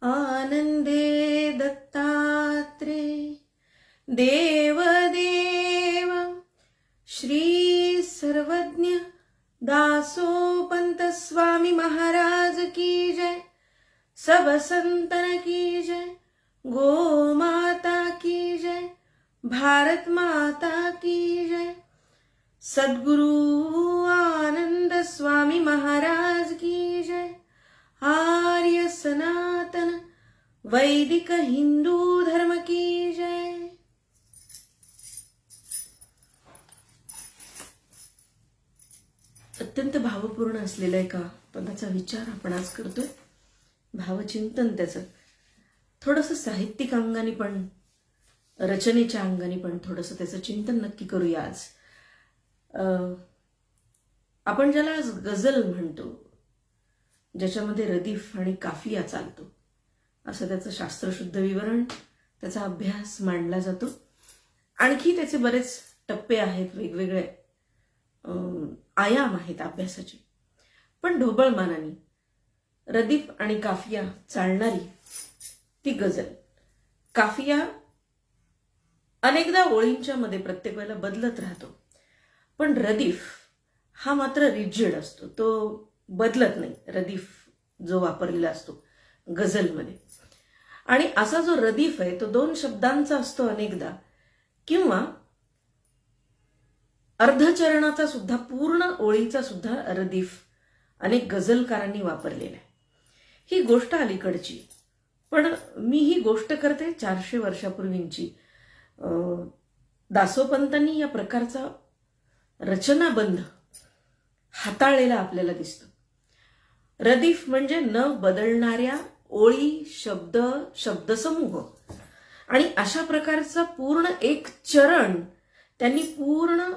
आनंदे दत्तात्रे देवदेव श्री सर्वज्ञ दासोपंत स्वामी महाराज की जय, सब संतन की जय, गो माता की जय, भारत माता की जय, सद्गुरु आनंद स्वामी महाराज की जय, आर्य सनातन वैदिक हिंदू धर्म की जय। अत्यंत भावपूर्ण असलेला एका पदाचा विचार आपण आज करतोय, भावचिंतन त्याचं थोडंसं साहित्यिक अंगाने पण रचनेच्या अंगाने पण थोडंसं त्याचं चिंतन नक्की करूया आज। आपण ज्याला आज गझल म्हणतो, ज्याच्यामध्ये रदीफ आणि काफिया चालतो, असं त्याचं शास्त्रशुद्ध विवरण, त्याचा अभ्यास मांडला जातो। आणखी त्याचे बरेच टप्पे आहेत, वेगवेगळे आयाम आहेत अभ्यासाचे। पण ढोबळमानाने रदीफ आणि काफिया चालणारी ती गझल, काफिया अनेकदा ओळींच्या मध्ये प्रत्येक वेळेला बदलत राहतो, पण रदीफ हा मात्र रिजिड असतो, तो बदलत नाही। रदीफ जो वापरलेला असतो गझलमध्ये, आणि असा जो रदीफ आहे तो 2 शब्दांचा असतो अनेकदा, किंवा अर्धचरणाचा सुद्धा, पूर्ण ओळीचा सुद्धा रदीफ अनेक गझलकारांनी वापरलेला आहे। ही गोष्ट अलीकडची, पण मी ही गोष्ट करते 400 वर्षापूर्वींची। दासोपंतांनी या प्रकारचा रचनाबंध हाताळलेला आपल्याला दिसतो। रदीफ म्हणजे न बदलणाऱ्या ओळी, शब्द, शब्दसमूह, आणि अशा प्रकारचा पूर्ण एक चरण त्यांनी पूर्ण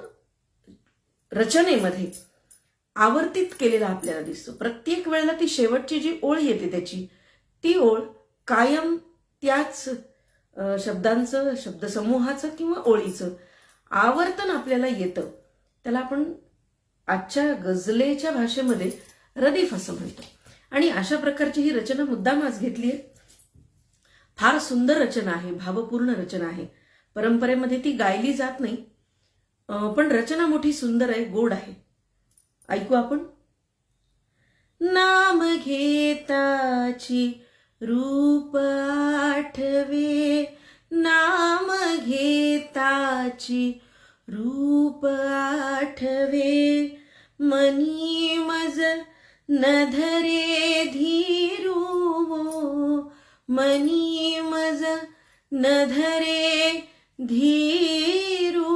रचनेमध्ये आवर्तित केलेला आपल्याला दिसतो। प्रत्येक वेळेला ती शेवटची जी ओळ येते त्याची, ती ओळ कायम त्याच शब्दांचं, शब्दसमूहाचं किंवा ओळीचं आवर्तन आपल्याला येतं। त्याला आपण आजच्या गझलेच्या भाषेमध्ये रदीफ असं म्हणतो। आणि अशा प्रकारची ही रचना मुद्दाम आज घेतली आहे। फार सुंदर रचना आहे, भावपूर्ण रचना आहे। परंपरेमध्ये ती गायली जात नाही, पण रचना मोठी सुंदर आहे, गोड आहे। ऐकू आपण। नाम घेताची रूप आठवे, नाम घेताची रूप आठवे, मनी मज न धरे धीरू, मनी मज न धरे धीरू,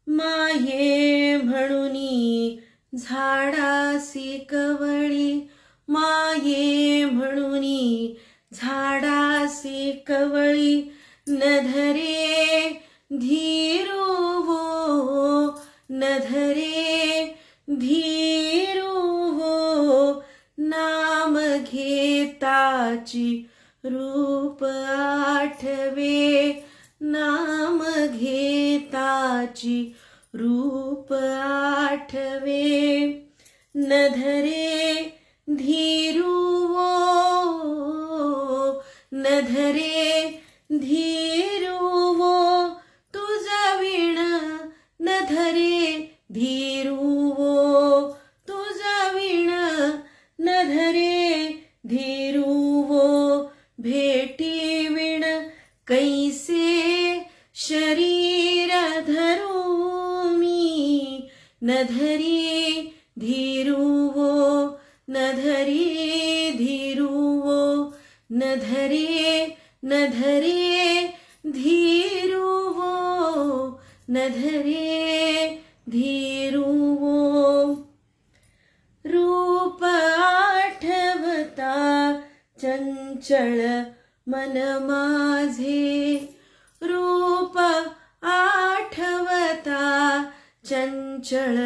माये म्हणुनी झाडासी कवळी, माये म्हणुनी झाडासी कवळी, न धरे धीरू, न धरे धीरू, नाम घेताची रूप आठवे, नाम घेताची रूप आठवे, न धरे धीरू, न धरे धीरू, तुझा विण न धरे धीरू, तुझा विण न धरे धीरू, भेटी विण कैसे शरीर धरू मी, न धरी धीरू, न धरी धीरू, न धरे, न धरे धीरू, न धरे धीरू, रूप आठवता चंचळ मन माझे, रूप आठवता चंचळ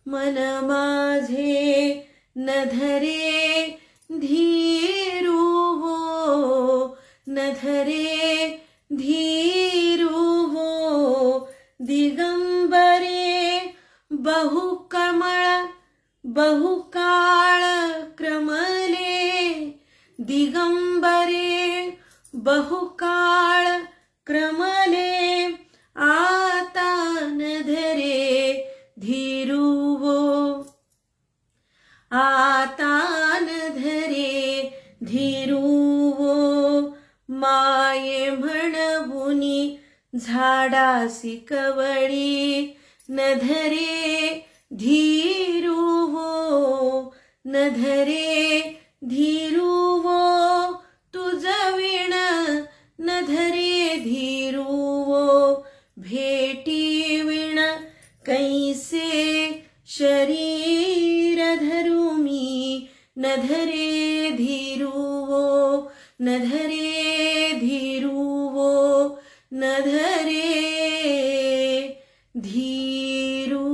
मन माझे, न धरे धीरू, न धरे धीरू, दिगंबरे बहुकमळ बहुकाळ क्रमले, दिगंबरे बहुकाळ क्रमले, आता न धरे धीरुवो, आता न धरे धीरुवो, माये म्हणवुनी झाडासी कवळी, न धरे धीरुवो, न धरे धीरुवो, तुझ विण न धरे धीरुवो, भेटी विण कैसे शरीर धरू मी, न धरे धीरुवो, न धरे धीरुवो, न धरे धीरुवो.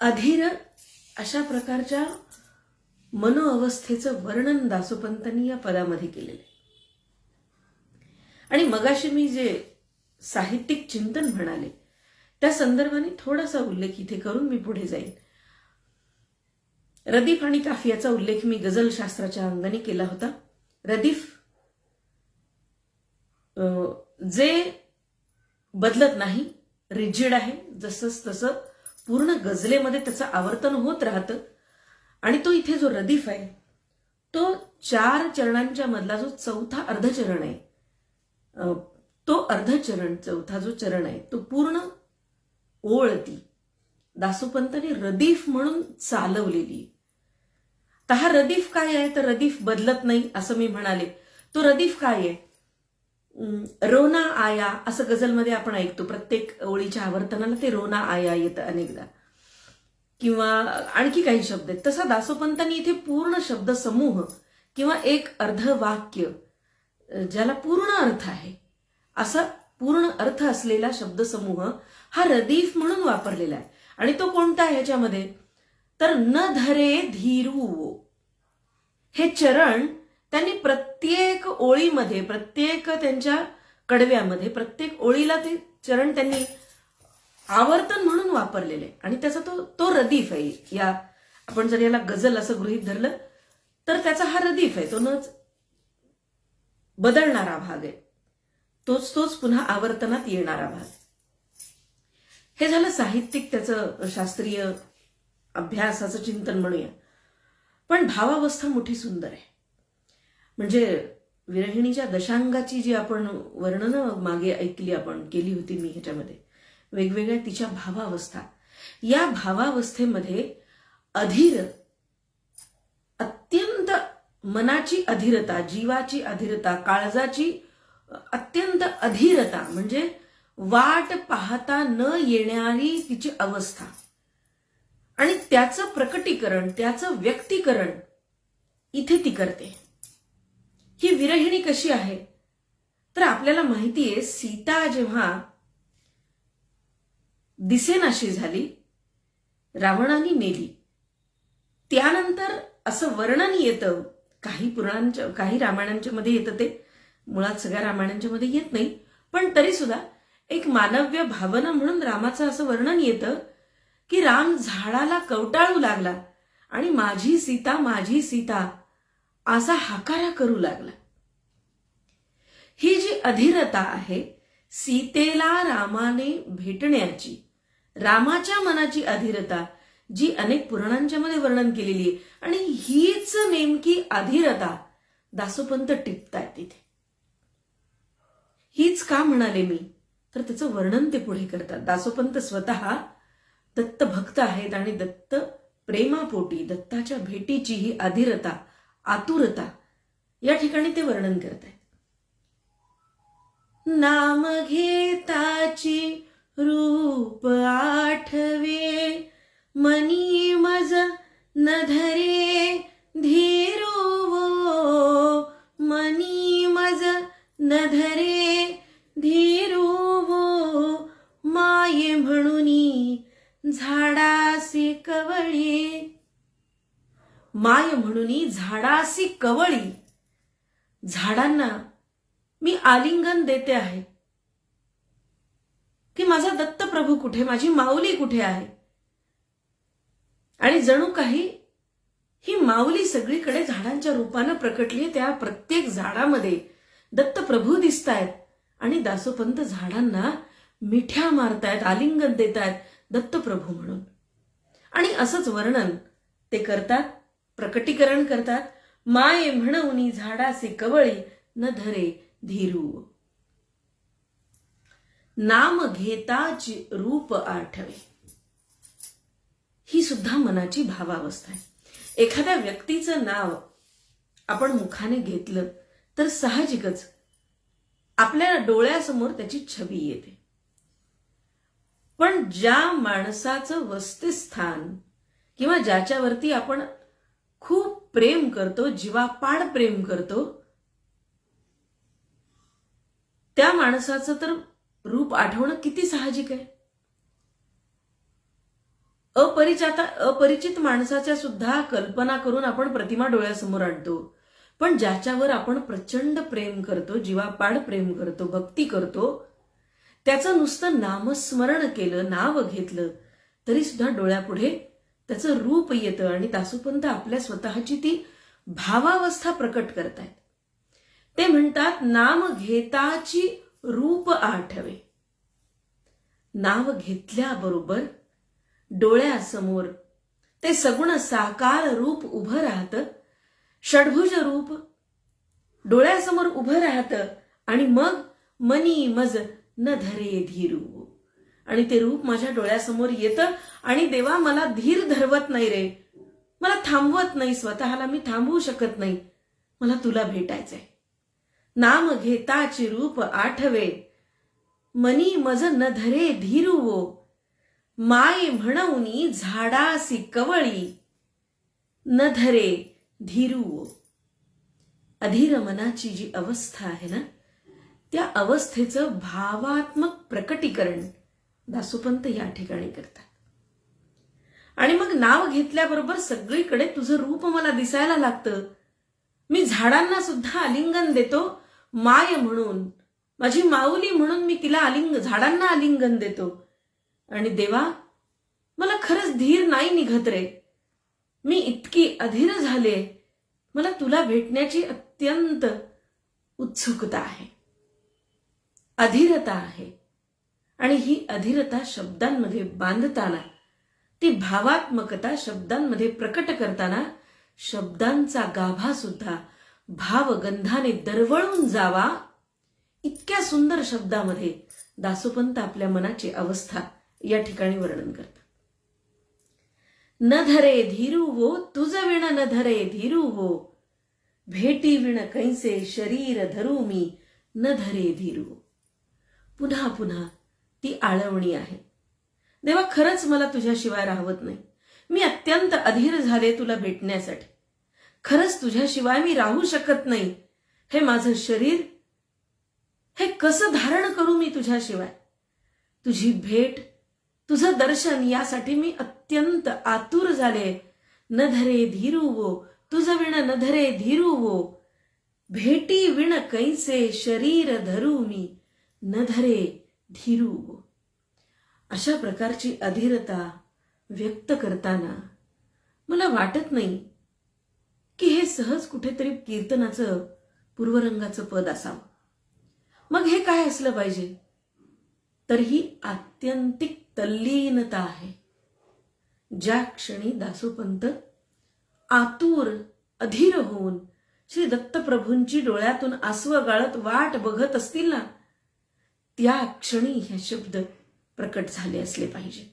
अधीर अशा प्रकारच्या मनोअवस्थेचं वर्णन दासोपंतांनी या पदामध्ये केलेलं आहे. आणि मगाशी मी जे साहित्यिक चिंतन म्हणाले त्या संदर्भाने थोडासा उल्लेख इथे करून मी पुढे जाईन. रदीफ आणि काफियाचा उल्लेख मी गझल शास्त्राच्या अंगाने केला होता. रदीफ जे बदलत नाही, रिजिड आहे, जसंच तसं पूर्ण गझलेमध्ये त्याचं आवर्तन होत राहतं. आणि तो इथे जो रदीफ आहे तो 4 चरणांच्या मधला जो चौथा अर्धचरण आहे, तो अर्धचरण चौथा जो चरण आहे तो पूर्ण ओळ ती दासोपंतांनी रदीफ म्हणून चालवलेली. तर हा रदीफ काय आहे? तर रदीफ बदलत नाही असं मी म्हणाले. तो रदीफ काय आहे? रोना आया असं गझलमध्ये आपण ऐकतो. प्रत्येक ओळीच्या आवर्तनाला ते रोना आया येतं अनेकदा, किंवा आणखी काही शब्द आहेत. तसा दासोपंतांनी इथे पूर्ण शब्द समूह किंवा एक अर्धवाक्य ज्याला पूर्ण अर्थ आहे असा पूर्ण अर्थ असलेला शब्दसमूह हा रदीफ म्हणून वापरलेला आहे. आणि तो कोणता आहे ह्याच्यामध्ये? तर न धरे धीरुवो हे चरण त्यांनी प्रत्येक ओळीमध्ये, प्रत्येक त्यांच्या कडव्यामध्ये, प्रत्येक ओळीला ते चरण त्यांनी आवर्तन म्हणून वापरलेले आहे. आणि त्याचा तो रदीफ आहे. या आपण जर याला गझल असं गृहीत धरलं तर त्याचा हा रदीफ आहे. तो नच बदलणारा भाग आहे, तोच पुन्हा आवर्तनात येणारा भाग. हे झालं साहित्यिक त्याचं शास्त्रीय अभ्यासाचं चिंतन म्हणूया. पण भावावस्था मोठी सुंदर आहे. म्हणजे विरहिणीच्या दशांगाची जी आपण वर्णनं मागे ऐकली, आपण केली होती मी ह्याच्यामध्ये, वेगवेगळ्या तिच्या भावावस्था. या भावावस्थेमध्ये अधीर, अत्यंत मनाची अधीरता, जीवाची अधीरता, काळजाची अत्यंत अधीरता, म्हणजे वाट पाहता न येणारी तिची अवस्था, आणि त्याचं प्रकटीकरण, त्याचं व्यक्तीकरण इथे ती करते. ही विरहिणी कशी आहे? तर आपल्याला माहिती आहे, सीता जेव्हा दिसेनाशी झाली, रावणाने नेली, त्यानंतर असं वर्णन येतं, काही रामायणांच्या मध्ये येतं, ते मुळात सगळ्या रामायणांच्या मध्ये येत नाही, पण तरी सुद्धा एक मानव्य भावना म्हणून रामाचं असं वर्णन येतं की राम झाडाला कवटाळू लागला आणि माझी सीता, माझी सीता असा हाकारा करू लागला. ही जी अधीरता आहे सीतेला रामाने भेटण्याची, रामाच्या मनाची अधीरता, जी अनेक पुराणांच्या मध्ये वर्णन केलेली आहे. आणि हीच नेमकी अधीरता दासोपंत टिपतायत तिथे. हीच का म्हणाले मी? तर त्याचं वर्णन ते पुढे करतात. दासोपंत स्वतः दत्त भक्त आहेत आणि दत्त प्रेमापोटी दत्ताच्या भेटीची ही अधीरता, आतुरता या ठिकाणी ते वर्णन करतायत. नाम घेताची रूप आठवे, मनी मज न धरे धीरुवो, मनी मज न धरे धीरुवो, माये म्हणुनी झाडासी कवळी, माय म्हणुनी झाडासी कवळी. झाडांना मी आलिंगन देते आहे, की माझा दत्तप्रभू कुठे, माझी माऊली कुठे आहे. आणि जणू काही ही माऊली सगळीकडे झाडांच्या रूपानं प्रकटली. त्या प्रत्येक झाडामध्ये दत्तप्रभू दिसतायत आणि दासोपंत झाडांना मिठ्या मारतायत, आलिंगन देतायत दत्तप्रभू म्हणून. आणि असंच वर्णन ते करतात, प्रकटीकरण करतात. माये म्हणूनी झाडासे कवळी न धरे धीरू, नाम घेताच रूप आठवे. ही सुद्धा मनाची भावावस्था आहे. एखाद्या व्यक्तीचं नाव आपण मुखाने घेतलं तर साहजिकच आपल्या डोळ्यासमोर त्याची छबी येते. पण ज्या माणसाचं वसतिस्थान किंवा ज्याच्यावरती आपण खूप प्रेम करतो, जीवापाड प्रेम करतो, त्या माणसाचं तर रूप आठवणं किती साहजिक आहे. अपरिचित माणसाच्या सुद्धा कल्पना करून आपण प्रतिमा डोळ्यासमोर आणतो. पण ज्याच्यावर आपण प्रचंड प्रेम करतो, जीवापाड प्रेम करतो, भक्ती करतो, त्याचं नुसतं नामस्मरण केलं, नाव घेतलं तरी सुद्धा डोळ्यापुढे त्याचं रूप येतं. आणि दासोपंत आपल्या स्वतःची ती भावावस्था प्रकट करतायत. ते म्हणतात, नाम घेताची रूप आठवे. नाव घेतल्याबरोबर डोळ्यासमोर ते सगुण साकार रूप उभं राहतं, षडभुज रूप डोळ्यासमोर उभं राहतं. आणि मग मनी मज न धरे धीरू, आणि ते रूप माझ्या डोळ्यासमोर येतं. आणि देवा, मला धीर धरवत नाही रे, मला थांबवत नाही, स्वतःला मी थांबवू शकत नाही, मला तुला भेटायचंय. नाम घेताची रूप आठवे, मनी मज न धरे धीरू, माय म्हणूनी झाडासी कवळी न धरे धीरू. अधीर मनाची जी अवस्था आहे ना, त्या अवस्थेचं भावात्मक प्रकटीकरण दासोपंत या ठिकाणी करतात. आणि मग नाव घेतल्याबरोबर सगळीकडे तुझं रूप मला दिसायला लागतं. मी झाडांना सुद्धा आलिंगन देतो, माय म्हणून, माझी माऊली म्हणून मी तिला झाडांना आलिंगन देतो. आणि देवा, मला खरंच धीर नाही निघत रे, मी इतकी अधीर झाले, मला तुला भेटण्याची अत्यंत उत्सुकता आहे, अधीरता आहे. आणि ही अधीरता शब्दांमध्ये बांधताना, ती भावात्मकता शब्दांमध्ये प्रकट करताना, शब्दांचा गाभा सुद्धा भावगंधाने दरवळून जावा, इतक्या सुंदर शब्दामध्ये दासोपंत आपल्या मनाची अवस्था या ठिकाणी वर्णन करतात. न धरे धीरू वो तुझ विण न धरे धीरू वो, भेटी विण कैसे शरीर धरू मी न धरे धीरू. पुन्हा पुन्हा ती आळवणी आहे. देवा, खरंच मला तुझ्याशिवाय राहवत नाही, मी अत्यंत अधीर झाले तुला भेटण्यासाठी, खरंच तुझ्याशिवाय मी राहू शकत नाही. हे माझं शरीर, हे कसं धारण करू मी तुझ्याशिवाय. तुझी भेट, तुझं दर्शन यासाठी मी अत्यंत आतुर झाले. न धरे धीरू वो तुझ विण न धरे धीरू वो, भेटी विण कैसे शरीर धरू मी न धरे धीरू वो. अशा प्रकारची अधीरता व्यक्त करताना मला वाटत नाही की हे सहज कुठेतरी कीर्तनाचं पूर्वरंगाचं पद असावं. मग हे काय असलं पाहिजे? तर ही आत्यंतिक तल्लीनता आहे. ज्या क्षणी दासोपंत आतुर अधीर होऊन श्री दत्तप्रभूंची डोळ्यातून आसवं गाळत वाट बघत असतील ना, त्या क्षणी हे शब्द प्रकट झाले असले पाहिजे.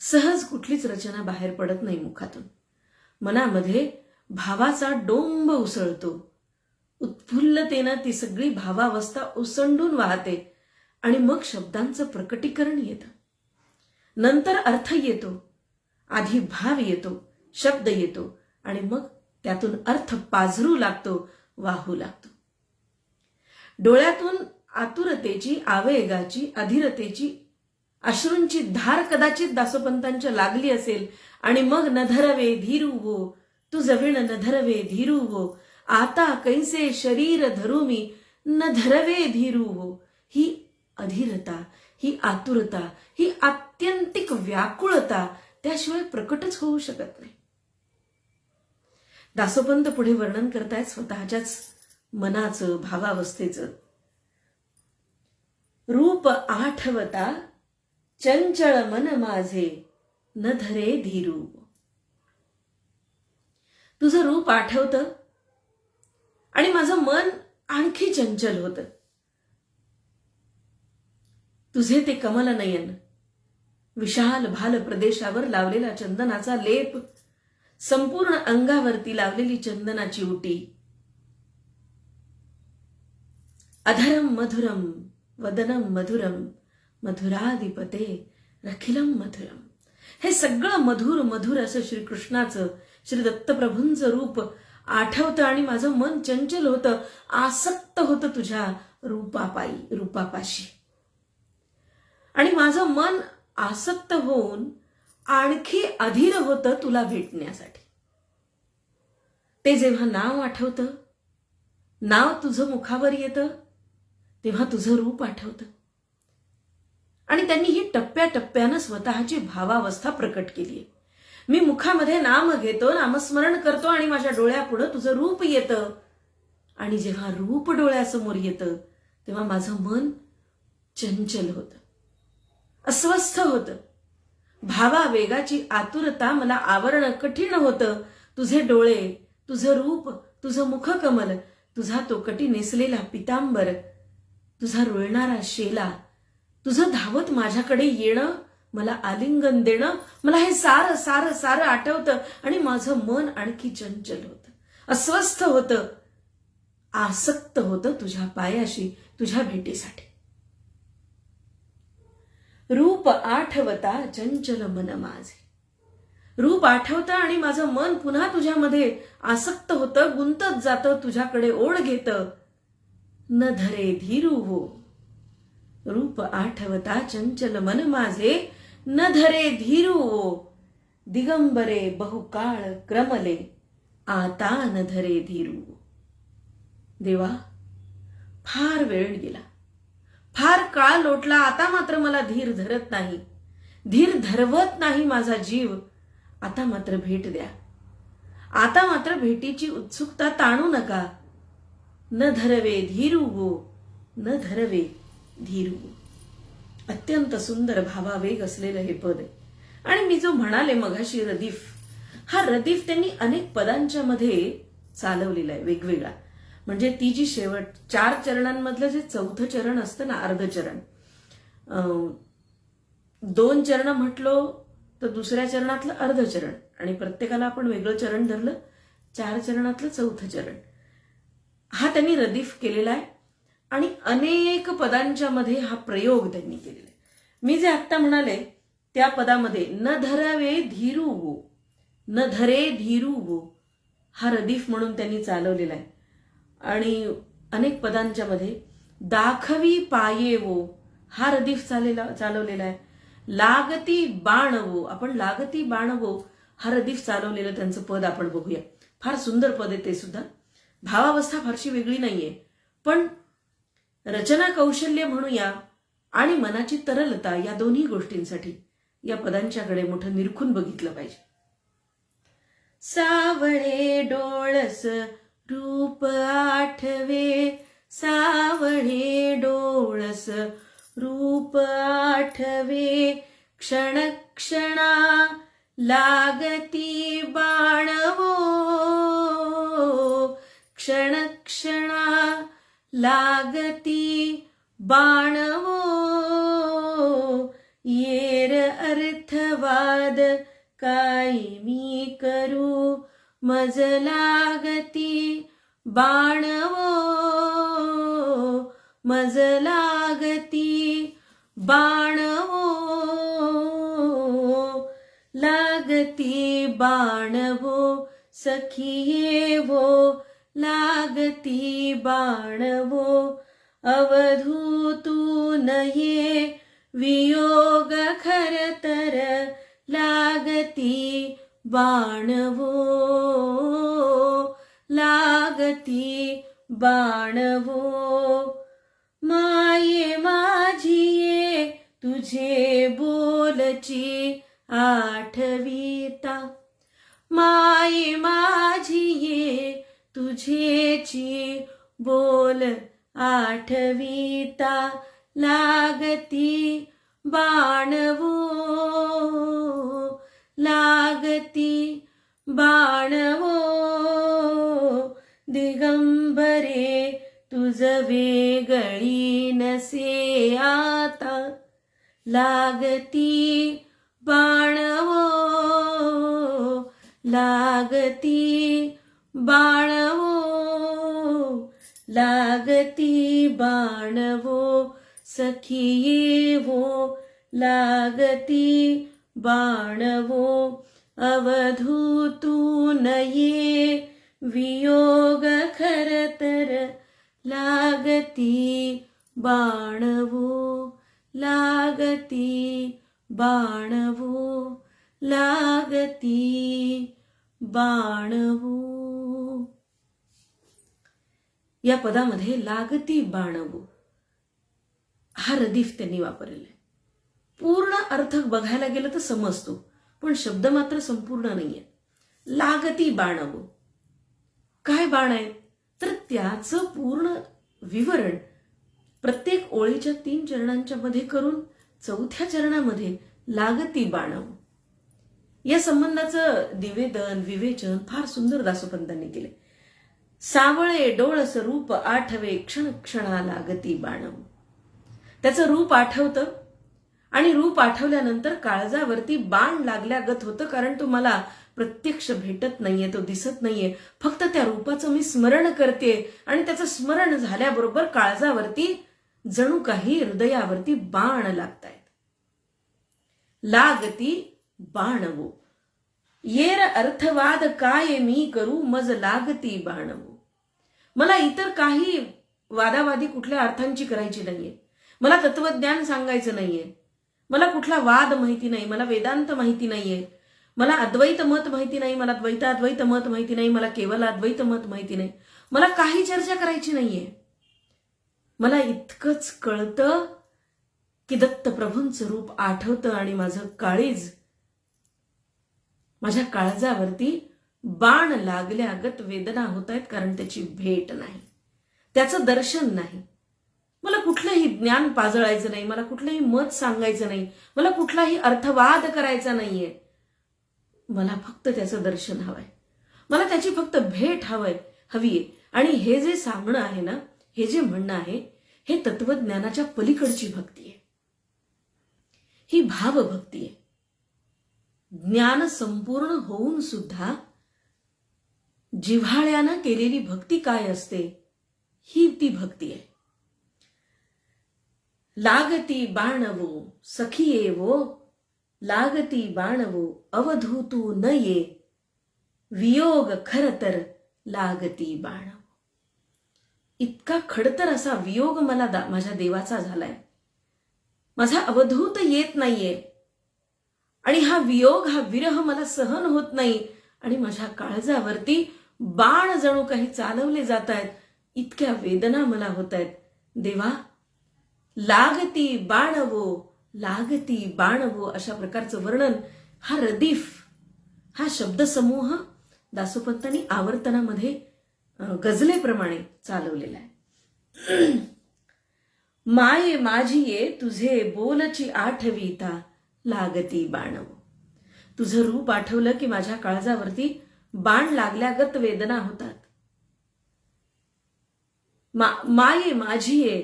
सहज कुठलीच रचना बाहेर पडत नाही मुखातून. मनामध्ये भावाचा डोंब उसळतो, उत्फुल्लतेनं ती सगळी भावावस्था ओसंडून वाहते आणि मग शब्दांचं प्रकटीकरण येतं. नंतर अर्थ येतो, आधी भाव येतो, शब्द येतो आणि मग त्यातून अर्थ पाझरू लागतो, वाहू लागतो. डोळ्यातून आतुरतेची, आवेगाची, अधीरतेची, अश्रूंची धार कदाचित दासोपंतांच्या लागली असेल आणि मग न धरवे धीरू वो तुझ विण न धरवे धीरू वो, आता कैसे शरीर धरू मी न धरवे धीरू वो. ही अधीरता, ही आतुरता, ही आत्यंतिक व्याकुळता त्याशिवाय प्रकटच होऊ शकत नाही. दासोपंत पुढे वर्णन करतायत स्वतःच्याच मनाचं, भावावस्थेचं. रूप आठवता चंचळ मन माझे न धरे धीरू. तुझं रूप आठवतं आणि माझं मन आणखी चंचल होतं. तुझे ते कमलनयन, विशाल भाल प्रदेशावर लावलेला चंदनाचा लेप, संपूर्ण अंगावरती लावलेली चंदनाची उटी, अधरम मधुरम वदनम मधुरम मधुराधिपते रखिलम मधुरम. हे सगळं मधुर मधुर असं श्रीकृष्णाचं, श्री दत्तप्रभूंचं रूप आठवतं आणि माझं मन चंचल होतं, आसक्त होतं तुझ्या रूपापाशी. आणि माझं मन आसक्त होऊन आणखी अधीर होतं तुला भेटण्यासाठी. ते जेव्हा नाव आठवतं, नाव तुझं मुखावर येतं, तेव्हा तुझं रूप आठवतं. आणि त्यांनी ही टप्प्याटप्प्यानं स्वतःची भावावस्था प्रकट केली आहे. मी मुखामध्ये नाम घेतो, नामस्मरण करतो आणि माझ्या डोळ्यापुढं तुझं रूप येतं. आणि जेव्हा रूप डोळ्यासमोर येतं तेव्हा माझं मन चंचल होतं, अस्वस्थ होतं. भावावेगाची आतुरता मला आवरणं कठीण होतं. तुझे डोळे, तुझं रूप, तुझं मुखकमल, तुझा तो कटी नेसलेला पितांबर, तुझा रुळणारा शेला, तुझं धावत माझ्याकडे येणं, मला आलिंगन देणं, मला हे सारं सारं सारं आठवतं आणि माझं मन आणखी चंचल होतं, अस्वस्थ होतं, आसक्त होतं तुझ्या पायाशी, तुझ्या भेटीसाठी. रूप आठवता चंचल मन माझे. रूप आठवतं आणि माझं मन पुन्हा तुझ्यामध्ये आसक्त होतं, गुंतत जातं, तुझ्याकडे ओढ घेतं. न धरे धीरू हो. रूप आठवता चंचल मन माझे न धरे धीरू हो. दिगंबरे बहुकाळ क्रमले आता न धरे धीरू. देवा, फार वेळ गेला, फार काळ लोटला, आता मात्र मला धीर धरत नाही, धीर धरवत नाही माझा जीव. आता मात्र भेट द्या, आता मात्र भेटीची उत्सुकता ताणू नका. न धरवे धीरू हो, न धरवे धीरू. अत्यंत सुंदर भावावेग असलेलं हे पद आहे. आणि मी जो म्हणाले मघाशी रदीफ, हा रदीफ त्यांनी अनेक पदांच्या मध्ये चालवलेला आहे वेगवेगळा. म्हणजे ती जी शेवट 4 चरणांमधलं जे चौथं चरण असतं ना, अर्धचरण, 2 चरण म्हटलो तर दुसऱ्या चरणातलं अर्धचरण आणि प्रत्येकाला आपण वेगळं चरण धरलं, 4 चरणातलं चौथं चरण, हा त्यांनी रदीफ केलेला आहे. आणि अनेक पदांच्या मध्ये हा प्रयोग त्यांनी केलेला आहे. मी जे आत्ता म्हणाले त्या पदामध्ये न धरावे धीरू हो, न धरे धीरू हो, हा रदीफ म्हणून त्यांनी चालवलेला आहे. आणि अनेक पदांच्या मध्ये दाखवी पाये वो, हा रदीफ चालवलेला आहे. लागती बाणवो, आपण लागती बाणवो हा रदीफ चालवलेलं त्यांचं पद आपण बघूया. फार सुंदर पद आहे ते सुद्धा. भावावस्था फारशी वेगळी नाहीये, पण रचना कौशल्य म्हणूया आणि मनाची तरलता, या दोन्ही गोष्टींसाठी या पदांच्याकडे मोठं निरखून बघितलं पाहिजे. सावळे डोळस रूप आठवे, सावळे डोळस रूप आठवे, क्षण क्षणा लागती बाणवो, क्षण क्षणा लागती बाणवो. येर अर्थवाद काय मी करू, मज लागती बाणवो, मज लागती बाणवो, लागती बाणवो सखिये वो, लागती बाणवो. अवधूतून ये वियोग खरतर, लागती बाणवो, लागती बाणवो. माये माझिये तुझे बोलची आठवीता, माये माझी ये तुझेची बोल आठवीता, लागती बाणवो लागती बाणवो, दिगंबरे तुझ वेगळी नसे आता, लागती बाणवो लागती बाणवो लागती बाणवो, सखिये वो लागती बाणवो, अवधूतून ये वियोग खरतर, लागती बाणवो लागती बाणवो लागती बाणवो. या पदामध्ये लागती बाणवो हा रदीफ त्यांनी वापरलेला आहे. पूर्ण अर्थ बघायला गेलं तर समजतो, पण शब्द मात्र संपूर्ण नाहीये. लागती बाणवो, काय बाण आहे तर त्याचं पूर्ण विवरण प्रत्येक ओळीच्या 3 चरणांच्या मध्ये करून 4थ्या चरणामध्ये लागती बाणवो या संबंधाचं निवेदन विवेचन फार सुंदर दासोपंतांनी केले. सावळे डोळस रूप आठवे क्षण क्षणा लागती बाणवो. त्याचं रूप आठवतं आणि रूप आठवल्यानंतर काळजावरती बाण लागल्यागत होतं, कारण तो मला प्रत्यक्ष भेटत नाहीये, तो दिसत नाहीये, फक्त त्या रूपाचं मी स्मरण करते आणि त्याचं स्मरण झाल्याबरोबर काळजावरती जणू काही हृदयावरती बाण लागतायत. लागती बाणवो, येर अर्थवाद काय मी करू, मज लागती बाणवो. मला इतर काही वादावादी कुठल्या अर्थांची करायची नाहीये, मला तत्वज्ञान सांगायचं नाहीये, मला कुठला वाद माहिती नाही, मला वेदांत माहिती नाहीये, मला अद्वैत मत माहिती नाही, मला द्वैताद्वैत मत माहिती नाही, मला केवळ अद्वैत मत माहिती नाही, मला काही चर्चा करायची नाहीये. मला इतकंच कळतं की दत्तप्रभूंचं रूप आठवतं आणि माझं काळीज, माझ्या काळजावरती बाण लागल्यागत वेदना होत आहेत, कारण त्याची भेट नाही, त्याचं दर्शन नाही. मला कुठलंही ज्ञान पाजळायचं नाही, मला कुठलंही मत सांगायचं नाही, मला कुठलाही अर्थवाद करायचा नाहीये, मला फक्त त्याचं दर्शन हवंय, मला त्याची फक्त भेट हवीये. आणि हे जे सांगणं आहे ना, हे जे म्हणणं आहे, हे तत्वज्ञानाच्या पलीकडची भक्ती आहे, ही भावभक्ती आहे. ज्ञान संपूर्ण होऊन सुद्धा जिव्हाळ्यानं केलेली भक्ती काय असते, ही ती भक्ती आहे. लागती बाणवो सखिये वो लागती बाणवो, अवधूतू न ये वियोग खरतर लागती बाणवो. इतका खडतर असा वियोग मला माझ्या देवाचा झालाय, माझा अवधूत येत नाहीये आणि हा वियोग हा विरह मला सहन होत नाही आणि माझ्या काळजावरती बाण जणू काही चालवले जात आहेत, इतक्या वेदना मला होत आहेत. देवा लागती बाणवो लागती बाणवो अशा प्रकारचं वर्णन हा रदीफ, हा शब्दसमूह दासोपंतांनी आवर्तनामध्ये गझलेप्रमाणे चालवलेला आहे. माये माझी ये तुझे बोलची आठवीता लागती बाणवो. तुझं रूप आठवलं की माझ्या काळजावरती बाण लागल्यागत वेदना होतात. माये माझी ये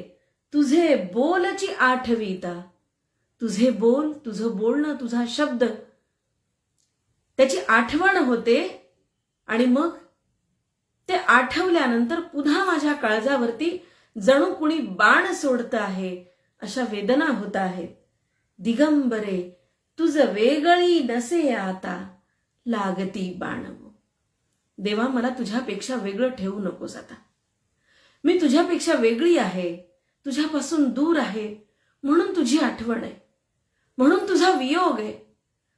तुझे बोलची आठवीता, तुझे बोल, तुझं बोलणं, तुझा शब्द, त्याची आठवण होते आणि मग ते आठवल्यानंतर पुन्हा माझ्या काळजावरती जणू कुणी बाण सोडतं आहे, अशा वेदना होत आहेत. दिगंबरे तुझ वेगळी नसे आता लागती बाणवो. देवा मला तुझ्यापेक्षा वेगळं ठेवू नकोस आता, मी तुझ्यापेक्षा वेगळी आहे, तुझ्यापासून दूर आहे, म्हणून तुझी आठवण आहे, म्हणून तुझा वियोग आहे,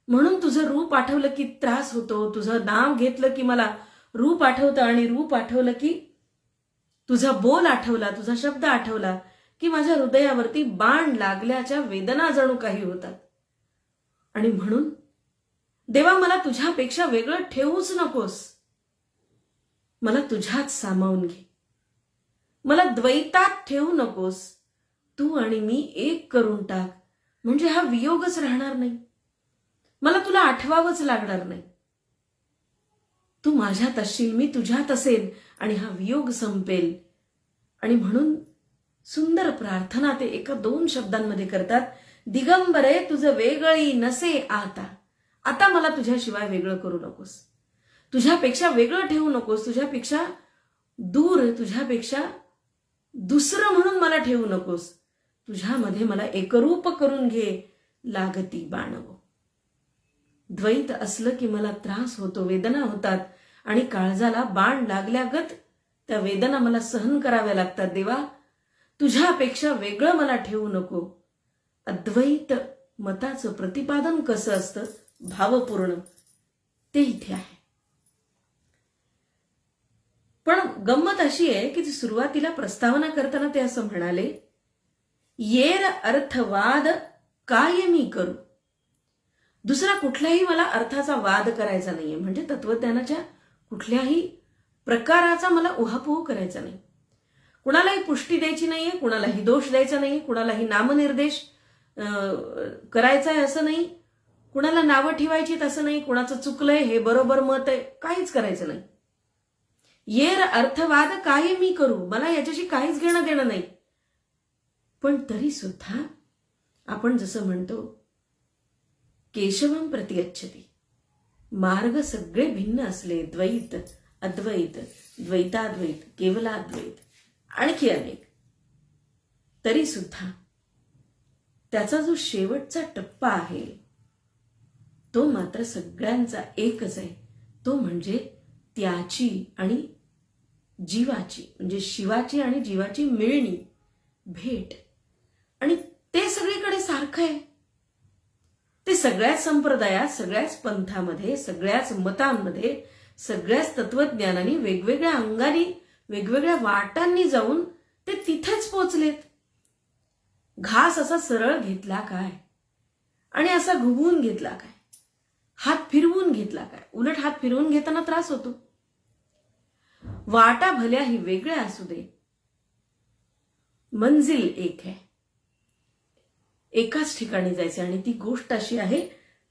म्हणून तुझं रूप आठवलं की त्रास होतो, तुझं नाव घेतलं की मला रूप आठवतं आणि रूप आठवलं की तुझा बोल आठवला, तुझा शब्द आठवला की माझ्या हृदयावरती बाण लागल्याच्या वेदना जणू काही होतात. आणि म्हणून देवा, मला तुझ्यापेक्षा वेगळं ठेवूच नकोस. मला तुझ्यात सामावून घे. मला द्वैतात ठेवू नकोस. तू आणि मी एक करून टाक, म्हणजे हा वियोगच राहणार नाही. मला तुला आठवावंच लागणार नाही. तू माझ्यात असशील, मी तुझ्यात असेल आणि हा वियोग संपेल. आणि म्हणून सुंदर प्रार्थना ते एका 2 शब्दांमध्ये करतात. दिगंबरे तुझं वेगळी नसे आता. आता मला तुझ्याशिवाय वेगळं करू नकोस. तुझ्यापेक्षा वेगळं ठेवू नकोस. तुझ्यापेक्षा दूर, तुझ्यापेक्षा दुसरं म्हणून मला ठेवू नकोस. तुझ्यामध्ये मला एकरूप करून घे, लागती बाणवो. द्वैत असलं की मला त्रास होतो, वेदना होतात आणि काळजाला बाण लागल्यागत त्या वेदना मला सहन कराव्या लागतात. देवा, तुझ्यापेक्षा वेगळं मला ठेवू नको. अद्वैत मताचं प्रतिपादन कसं असतं, भावपूर्ण, ते इथे आहे. पण गंमत अशी आहे की सुरुवातीला प्रस्तावना करताना ते असं म्हणाले, येर अर्थवाद काय मी करू. दुसरा कुठल्याही मला अर्थाचा वाद करायचा नाहीये, म्हणजे तत्वज्ञानाच्या कुठल्याही प्रकाराचा मला उहापोह करायचा नाही. कुणालाही पुष्टी द्यायची नाहीये, कुणालाही दोष द्यायचा नाही, कुणालाही नामनिर्देश करायचा आहे असं नाही, कुणाला नावं ठेवायची असं नाही, कुणाचं चुकलंय हे बरोबर मत आहे, काहीच करायचं नाही. येर अर्थवाद काय मी करू, मला याच्याशी काहीच घेणं देणं नाही. पण तरी सुद्धा आपण जसं म्हणतो, केशवम प्रतिगच्छति, मार्ग सगळे भिन्न असले, द्वैत अद्वैत, द्वैताद्वैत, केवलाद्वैत, आणखी अनेक, तरी सुद्धा त्याचा जो शेवटचा टप्पा आहे तो मात्र सगळ्यांचा एकच आहे. तो म्हणजे त्याची आणि जीवाची, म्हणजे शिवाची आणि जीवाची मिळणी, भेट. आणि ते सगळीकडे सारखं आहे. ते सगळ्याच संप्रदायात, सगळ्याच पंथामध्ये, सगळ्याच मतांमध्ये, सगळ्याच तत्वज्ञानांनी वेगवेगळ्या अंगानी, वेगवेगळ्या वाटांनी जाऊन ते तिथेच पोचलेत. घास असा सरळ घेतला काय आणि असा घुमवून घेतला काय, हात फिरवून घेतला काय. उलट हात फिरवून घेताना त्रास होतो. वाटा भल्याही वेगळ्या असू दे, मंजिल एक आहे. एकाच ठिकाणी जायचे. आणि ती गोष्ट अशी आहे,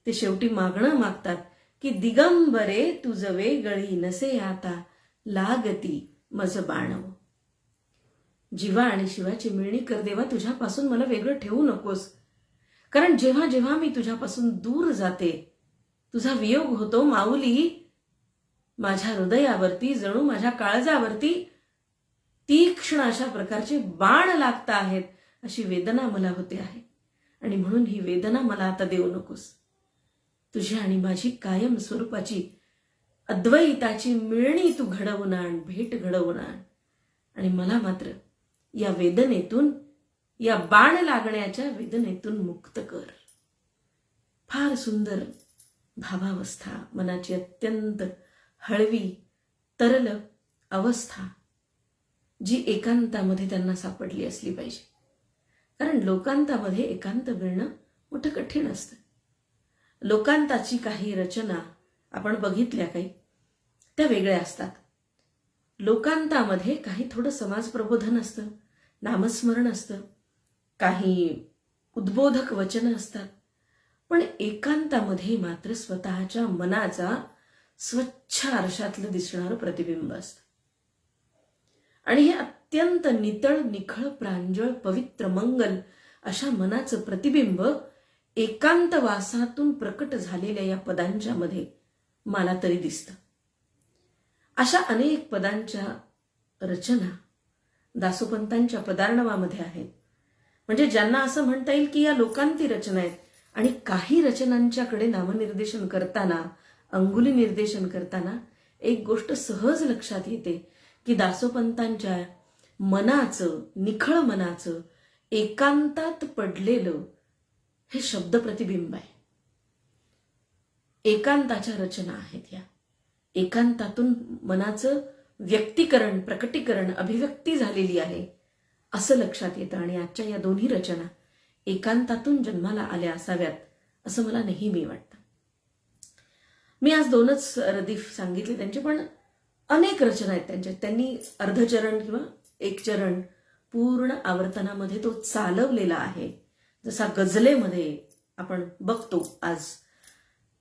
ते शेवटी मागणं मागतात की दिगंबरे तुझ वेगळी नसे आता, लागती मज बाणव. जीवा आणि शिवाची मिळणी कर देवा, तुझ्यापासून मला वेगळं ठेवू नकोस. कारण जेव्हा जेव्हा मी तुझ्यापासून दूर जाते, तुझा वियोग होतो माऊली, माझ्या हृदयावरती, जणू माझ्या काळजावरती तीक्ष्ण अशा प्रकारचे बाण लागत आहेत, अशी वेदना मला होते आहे. आणि म्हणून ही वेदना मला आता देऊ नकोस. तुझी आणि माझी कायम स्वरूपाची अद्वैताची मिळणी तू घडवून आण, भेट घडवून आण. आणि मला मात्र या वेदनेतून, या बाण लागण्याच्या वेदनेतून मुक्त कर. फार सुंदर भावावस्था, मनाची अत्यंत हळवी तरल अवस्था, जी एकांतामध्ये त्यांना सापडली असली पाहिजे. कारण लोकांतामध्ये एकांत मिळणं मोठं कठीण असतं. लोकांताची काही रचना आपण बघितल्या काही, त्या वेगळ्या असतात. लोकांतामध्ये काही थोडं समाज प्रबोधन असतं, नामस्मरण असतं, काही उद्बोधक वचन असतात. पण एकांतामध्ये मात्र स्वतःच्या मनाचा स्वच्छ आरशातलं दिसणारं प्रतिबिंब असतं. आणि हे अत्यंत नितळ, निखळ, प्रांजळ, पवित्र, मंगल अशा मनाचं प्रतिबिंब एकांतवासातून प्रकट झालेल्या या पदांच्या मध्ये मला तरी दिसतं. अशा अनेक पदांच्या रचना दासोपंतांच्या पदार्णवामध्ये आहेत. म्हणजे ज्यांना असं म्हणता येईल की या लोकांती रचना आहेत. आणि काही रचनांच्याकडे नामनिर्देशन करताना, अंगुली निर्देशन करताना एक गोष्ट सहज लक्षात येते की दासोपंतांच्या मनाचं, निखळ मनाचं एकांतात पडलेलं हे शब्द प्रतिबिंब आहे. एकांताच्या रचना आहेत या. एकांतातून मनाचं व्यक्तीकरण, प्रकटीकरण, अभिव्यक्ती झालेली आहे. असं लक्षात येतं. आणि आजच्या या दोन्ही रचना एकांतातून जन्माला आल्या असाव्यात असं मला नेहमी वाटतं. मी आज 2च रदीफ सांगितले त्यांचे, पण अनेक रचना आहेत त्यांच्या. त्यांनी अर्धचरण किंवा एक चरण पूर्ण आवर्तनामध्ये तो चालवलेला आहे. जसा गझलेमध्ये आपण बघतो आज,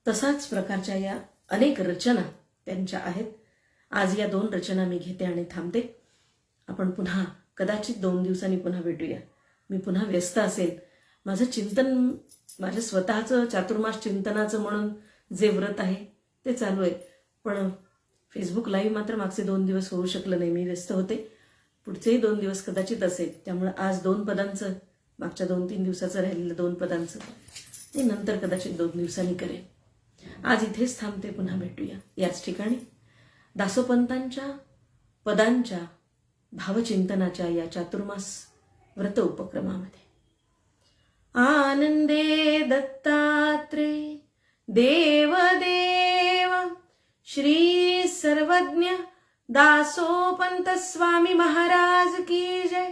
तसाच प्रकारच्या या अनेक रचना त्यांच्या आहेत. आज या 2 रचना मी घेते आणि थांबते. आपण पुन्हा कदाचित 2 दिवसांनी पुन्हा भेटूया. मी पुन्हा व्यस्त असेल. माझं चिंतन, माझ्या स्वतःचं चातुर्मास चिंतनाचं म्हणून जे व्रत आहे ते चालू आहे. पण फेसबुक लाईव्ह मात्र मागचे 2 दिवस होऊ शकलं नाही, मी व्यस्त होते. पुढचेही 2 दिवस कदाचित असेल. त्यामुळे आज 2 पदांचं, मागच्या 2-3 दिवसाचं राहिलेलं 2 पदांचं ते नंतर कदाचित 2 दिवसांनी करेन. आज इथेच थांबते. पुन्हा भेटूया याच ठिकाणी दासोपंतांच्या पदांच्या भावचिंतनाच्या या चातुर्मास व्रत उपक्रमामध्ये. आनंदे दत्तात्रे देवदेव श्री सर्वज्ञ दासोपंत स्वामी महाराज की जय.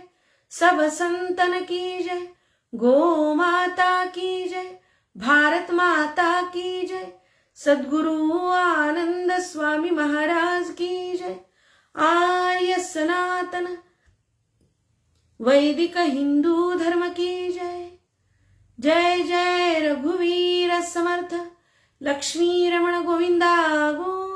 सब संतन की जय. गो माता की जय. भारत माता की जय. सद्गुरु आनंद स्वामी महाराज की जय. आर्य सनातन वैदिक हिंदू धर्म की जय. जय जय रघुवीर समर्थ लक्ष्मी रमण गोविंदा गो.